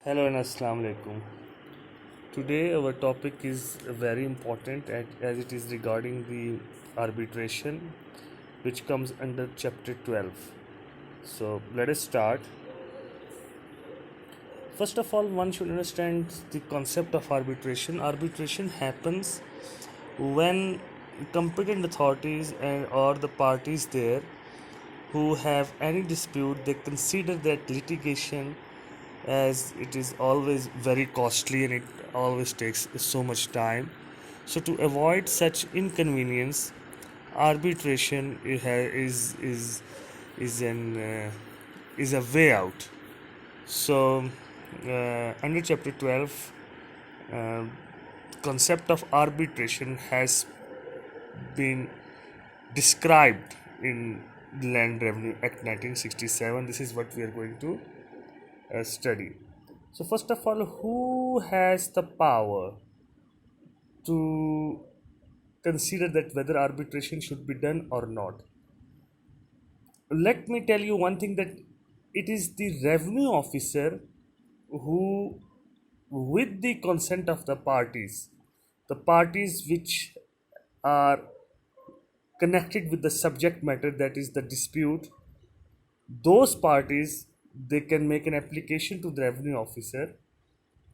Hello and Assalamu alaikum. Today our topic is very important as it is regarding the arbitration which comes under chapter 12. So let us start. First of all, one should understand the concept of arbitration. Arbitration happens when competent authorities and or the parties there who have any dispute, they consider that litigation, as it is always very costly and it always takes so much time. So to avoid such inconvenience, arbitration is an is a way out. So under chapter 12, uh, concept of arbitration has been described in Land Revenue Act 1967. This is what we are going to study. So, first of all, who has the power to consider that whether arbitration should be done or not? Let me tell you one thing, that it is the revenue officer who, with the consent of the parties which are connected with the subject matter, that is the dispute, those parties, they can make an application to the revenue officer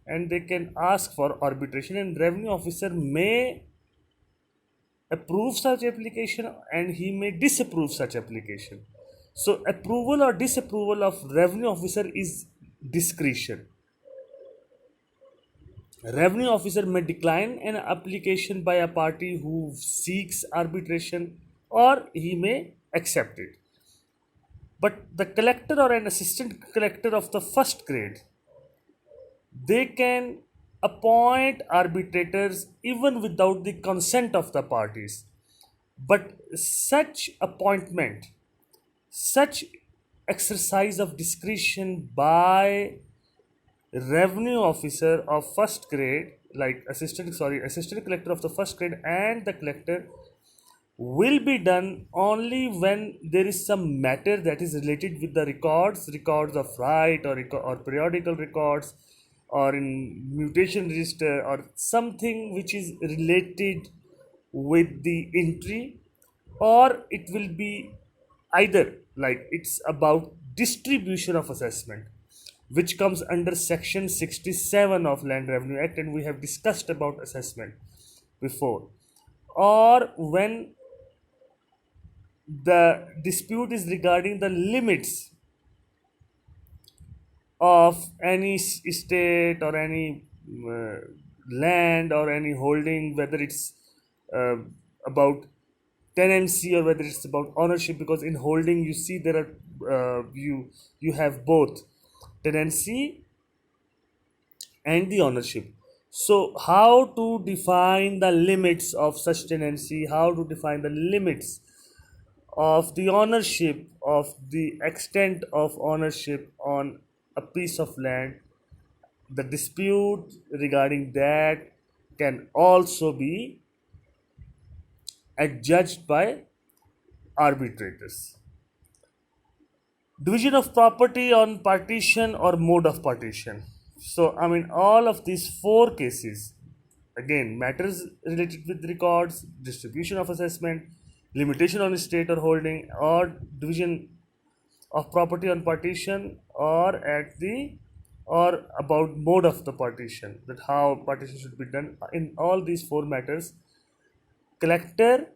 and they can ask for arbitration, and revenue officer may approve such application and he may disapprove such application. So approval or disapproval of revenue officer is discretion. Revenue officer may decline an application by a party who seeks arbitration, or he may accept it. But the collector or an assistant collector of the first grade, they can appoint arbitrators even without the consent of the parties. But such appointment, such exercise of discretion by revenue officer of first grade, like assistant collector of the first grade and the collector, will be done only when there is some matter that is related with the records of right, or periodical records, or in mutation register, or something which is related with the entry, or it will be either like it's about distribution of assessment, which comes under section 67 of Land Revenue Act, and we have discussed about assessment before, or when the dispute is regarding the limits of any estate or any uh, land or any holding, whether it's uh, about tenancy or whether it's about ownership, because in holding you see there are you have both tenancy and the ownership. So how to define the limits of such tenancy, how to define the limits of the ownership, of the extent of ownership on a piece of land, the dispute regarding that can also be adjudged by arbitrators. Division of property on partition or mode of partition. So, I mean, all of these four cases, again, matters related with records, distribution of assessment, limitation on estate or holding, or division of property on partition, or at the or about mode of the partition, that how partition should be done. In all these four matters, collector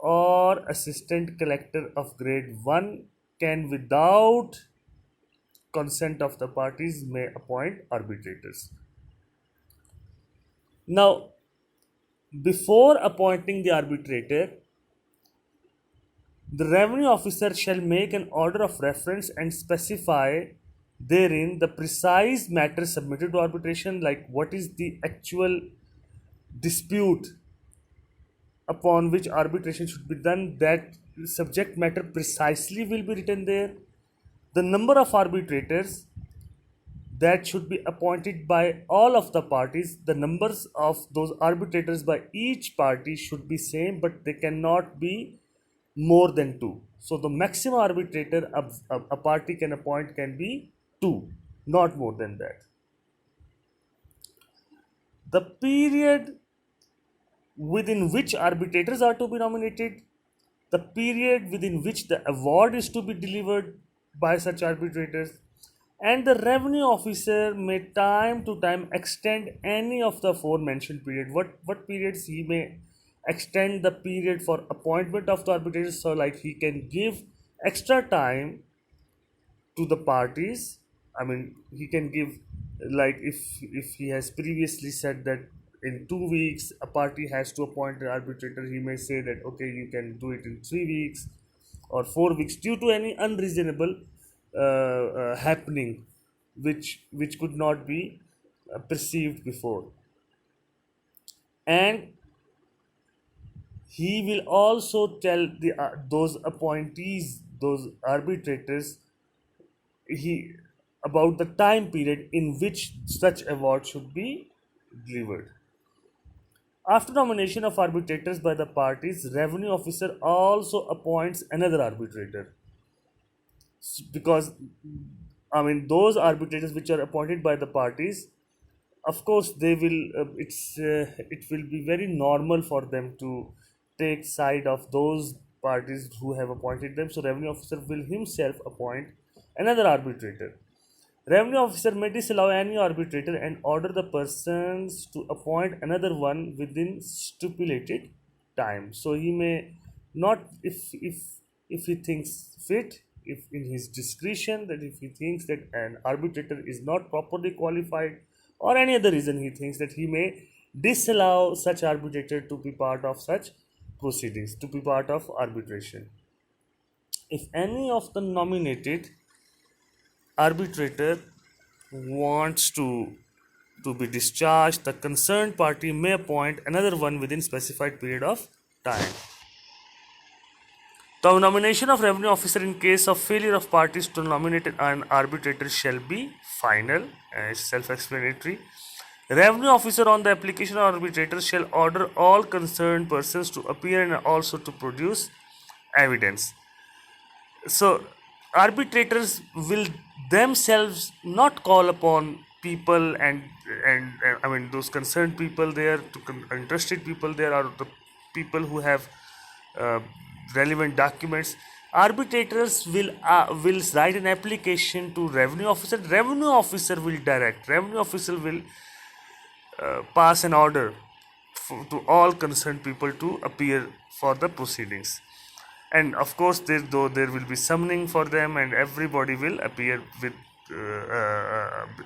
or assistant collector of grade 1 can, without consent of the parties, may appoint arbitrators. Now, before appointing the arbitrator, the revenue officer shall make an order of reference and specify therein the precise matter submitted to arbitration, like what is the actual dispute upon which arbitration should be done. That subject matter precisely will be written there. The number of arbitrators that should be appointed by all of the parties, the numbers of those arbitrators by each party should be same, but they cannot be more than two. So the maximum arbitrator a party can appoint can be two, not more than that. the period within which arbitrators are to be nominated, the period within which the award is to be delivered by such arbitrators, and the revenue officer may time to time extend any of the aforementioned period. What periods he may extend the period for appointment of the arbitrators, so like he can give extra time to the parties. I mean, he can give, like, if he has previously said that in 2 weeks a party has to appoint an arbitrator, he may say that okay, you can do it in 3 weeks or 4 weeks, due to any unreasonable happening which could not be perceived before. And he will also tell the those appointees, those arbitrators, he about the time period in which such award should be delivered. After nomination of arbitrators by the parties, revenue officer also appoints another arbitrator. Because I mean, those arbitrators which are appointed by the parties, of course they will it will be very normal for them to take side of those parties who have appointed them, so revenue officer will himself appoint another arbitrator. Revenue officer may disallow any arbitrator and order the persons to appoint another one within stipulated time. So he may not, if he thinks fit, if in his discretion, that if he thinks that an arbitrator is not properly qualified, or any other reason he thinks, that he may disallow such arbitrator to be part of such proceedings, to be part of arbitration. If any of the nominated arbitrator wants to be discharged, the concerned party may appoint another one within specified period of time. The nomination of revenue officer in case of failure of parties to nominate an arbitrator shall be final, self-explanatory. Revenue officer on the application of arbitrator shall order all concerned persons to appear and also to produce evidence. So arbitrators will themselves not call upon people, and I mean those concerned people there, to interested people there, are the people who have uh, relevant documents. Arbitrators will write an application to revenue officer. Revenue officer will direct. Revenue officer will pass an order to all concerned people to appear for the proceedings. And of course, there will be summoning for them, and everybody will appear with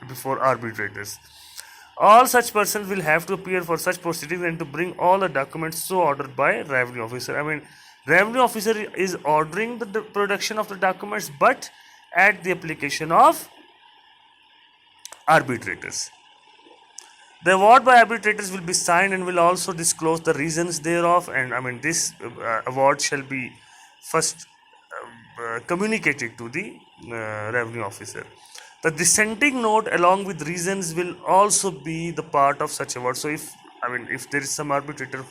before arbitrators. All such persons will have to appear for such proceedings and to bring all the documents so ordered by revenue officer. I mean, revenue officer is ordering the production of the documents, but at the application of arbitrators. The award by arbitrators will be signed and will also disclose the reasons thereof. And I mean, this award shall be first communicated to the revenue officer. The dissenting note along with reasons will also be the part of such award. So if there is some arbitrator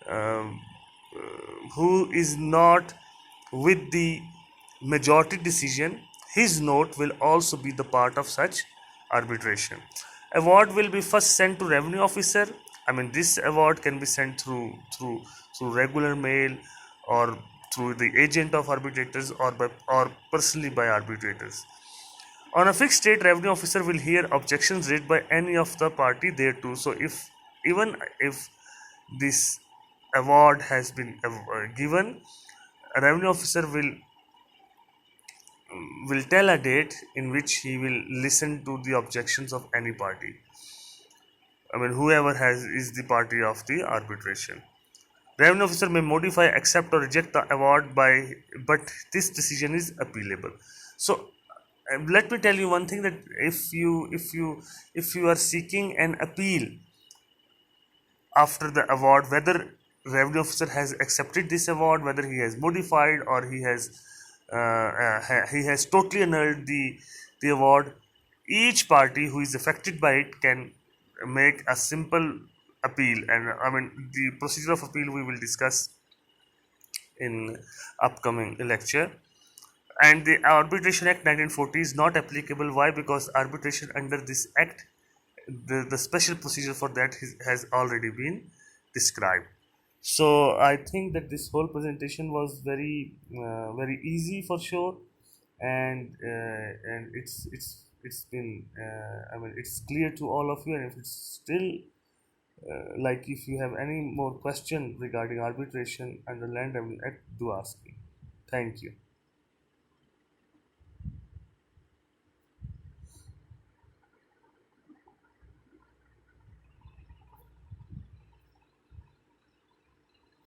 um, who is not with the majority decision, his note will also be the part of such arbitration. Award will be first sent to revenue officer. I mean, this award can be sent through regular mail, or through the agent of arbitrators, or personally by arbitrators. On a fixed date, revenue officer will hear objections raised by any of the party thereto. So even if this award has been given, a revenue officer will tell a date in which he will listen to the objections of any party. I mean, whoever is the party of the arbitration. Revenue officer may modify, accept, or reject the award but this decision is appealable. So let me tell you one thing, that if you are seeking an appeal after the award, whether revenue officer has accepted this award, whether he has modified, or he has totally annulled the award, each party who is affected by it can make a simple appeal. And I mean, the procedure of appeal we will discuss in upcoming lecture. And the Arbitration Act 1940 is not applicable. Why? Because arbitration under this act the special procedure for that has already been described. So I think that this whole presentation was very easy for sure, and it's been I mean it's clear to all of you, and if it's still like if you have any more question regarding arbitration under land, I will do ask me. Thank you.